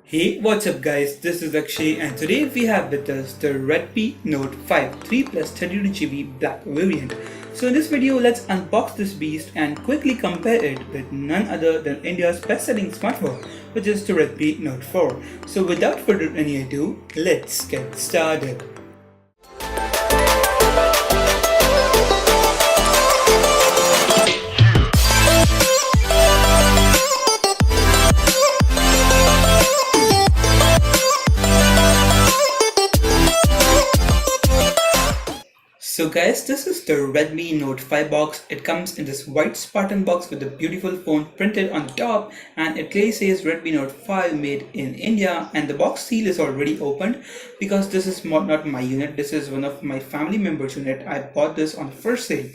Hey, what's up guys? This is Akshay and today we have with us the Redmi Note 5 3 plus 32GB black variant. So in this video, let's unbox this beast and quickly compare it with none other than India's best-selling smartphone, which is the Redmi Note 4. So without further any ado, let's get started. So guys, this is the Redmi Note 5 box. It comes in this white Spartan box with a beautiful phone printed on the top, and it clearly says Redmi Note 5 made in India, and the box seal is already opened because this is not my unit. This is one of my family members' unit. I bought this on first sale.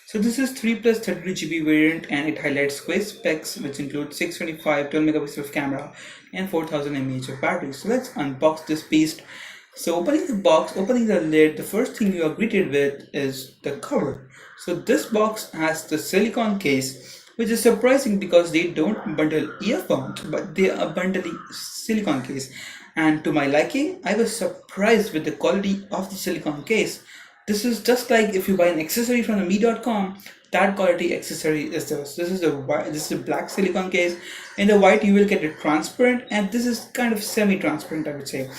So this is 3 plus 32GB variant, and it highlights great specs which include 625 12 megapixel camera and 4000 mAh of battery. So let's unbox this beast. So opening the box, opening the lid, the first thing you are greeted with is the cover. So this box has the silicone case, which is surprising because they don't bundle earphones, but they are bundling silicone case. And to my liking, I was surprised with the quality of the silicone case. This is just like if you buy an accessory from the me.com, that quality accessory is this. This is a black silicone case. In the white you will get it transparent, and this is kind of semi-transparent, I would say.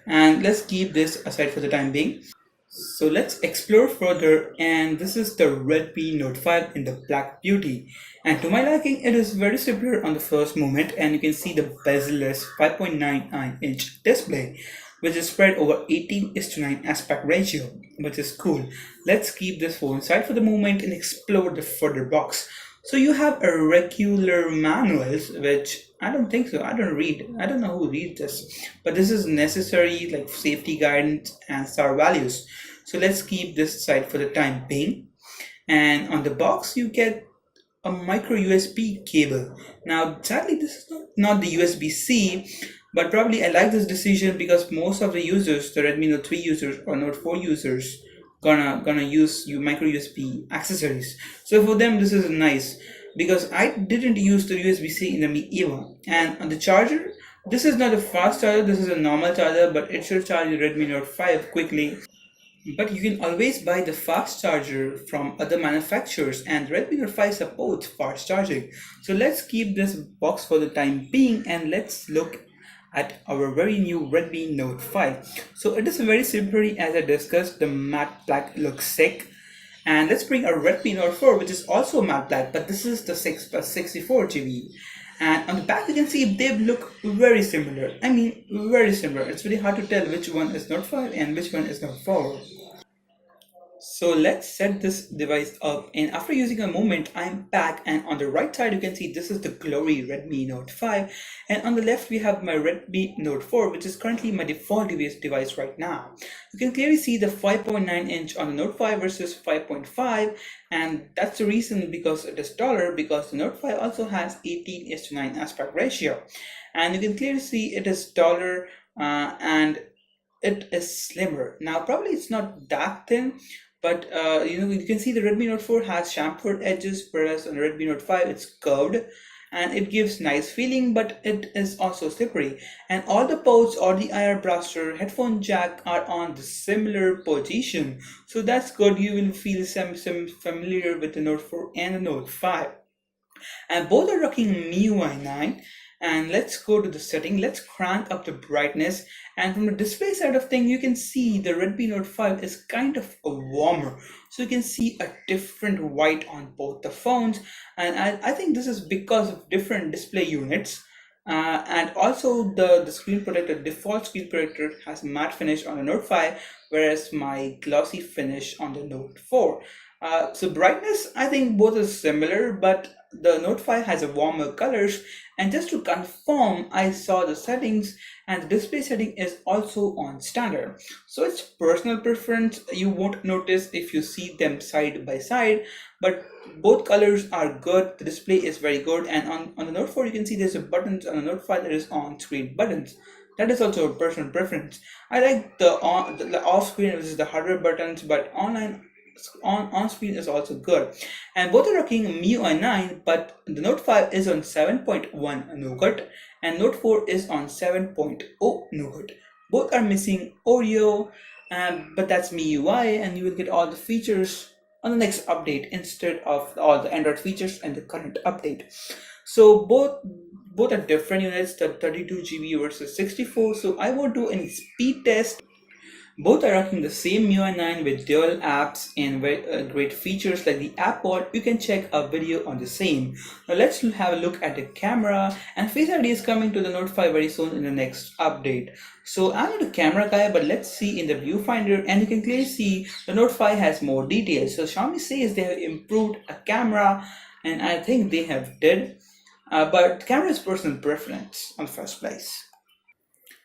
And let's keep this aside for the time being. So let's explore further, and this is the Redmi Note 5 in the Black Beauty. And to my liking, it is very superior on the first moment, and you can see the bezel-less 5.99-inch display, which is spread over 18:9 aspect ratio, which is cool. Let's keep this phone aside for the moment and explore the further box. So you have a regular manuals, which I don't think so. I don't read. I don't know who reads this, but this is necessary like safety guidance and star values. So let's keep this aside for the time being. And on the box, you get a micro USB cable. Now, sadly, this is not the USB-C, but probably I like this decision because most of the users, the Redmi Note 3 users or Note 4 users, gonna use micro USB accessories. So for them, this is nice because I didn't use the USB-C in the Mi Eva. And on the charger, this is not a fast charger. This is a normal charger, but it should charge the Redmi Note 5 quickly. But you can always buy the fast charger from other manufacturers, and Redmi Note 5 supports fast charging. So let's keep this box for the time being and let's look at our very new Redmi Note 5. So it is very simple, as I discussed. The matte black looks sick. And let's bring our Redmi Note 4, which is also matte black, but this is the 6 plus 64GB. And on the back you can see they look very similar. I mean, very similar. It's very hard to tell which one is Note 5 and which one is Note 4. So let's set this device up, and after using a moment I'm back, and on the right side you can see this is the glory Redmi Note 5, and on the left we have my Redmi Note 4, which is currently my default device right now. You can clearly see the 5.9-inch on the Note 5 versus 5.5, and that's the reason because it is taller, because the Note 5 also has 18:9 aspect ratio, and you can clearly see it is taller and it is slimmer. Now probably it's not that thin, but you can see the Redmi Note 4 has chamfered edges, whereas on the Redmi Note 5 it's curved, and it gives nice feeling, but it is also slippery. And all the ports or the IR blaster, headphone jack are on the similar position, so that's good. You will feel some familiar with the Note 4 and the Note 5, and both are rocking MIUI 9. And let's go to the setting. Let's crank up the brightness, and from the display side of thing you can see the Redmi Note 5 is kind of a warmer, so you can see a different white on both the phones, and I think this is because of different display units. And also the screen protector, default screen protector, has matte finish on the Note 5, whereas my glossy finish on the Note 4. So brightness, I think both are similar, but the Note 5 has a warmer colors. And just to confirm, I saw the settings, and the display setting is also on standard. So it's personal preference. You won't notice if you see them side by side, but both colors are good. The display is very good, and on the Note 4 you can see there's a buttons. On the Note 5 there is on-screen buttons. That is also a personal preference. I like the off-screen, which is the hardware buttons, but online on screen is also good. And both are rocking MIUI 9, but the Note 5 is on 7.1 Nougat and Note 4 is on 7.0 Nougat. Both are missing Oreo, but that's MIUI, and you will get all the features on the next update instead of all the Android features and the current update. So both are different units, the 32 GB versus 64. So I won't do any speed test. Both are rocking the same MIUI 9 with dual apps and great features like the app pod. You can check a video on the same. Now let's have a look at the camera, and Face ID is coming to the Note 5 very soon in the next update. So I'm not a camera guy, but let's see in the viewfinder, and you can clearly see the Note 5 has more details. So Xiaomi says they have improved a camera, and I think they have did. But camera is personal preference on the first place.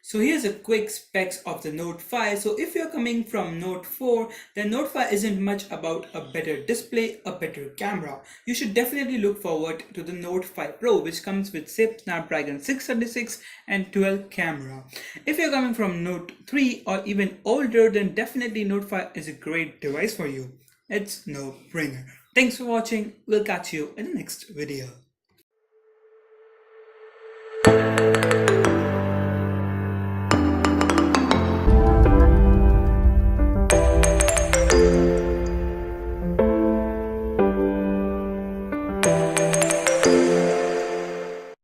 So here's a quick specs of the Note 5. So if you're coming from Note 4, then Note 5 isn't much about a better display, a better camera. You should definitely look forward to the Note 5 Pro, which comes with Snapdragon 636 and 12 camera. If you're coming from Note 3 or even older, then definitely Note 5 is a great device for you. It's no brainer. Thanks for watching. We'll catch you in the next video.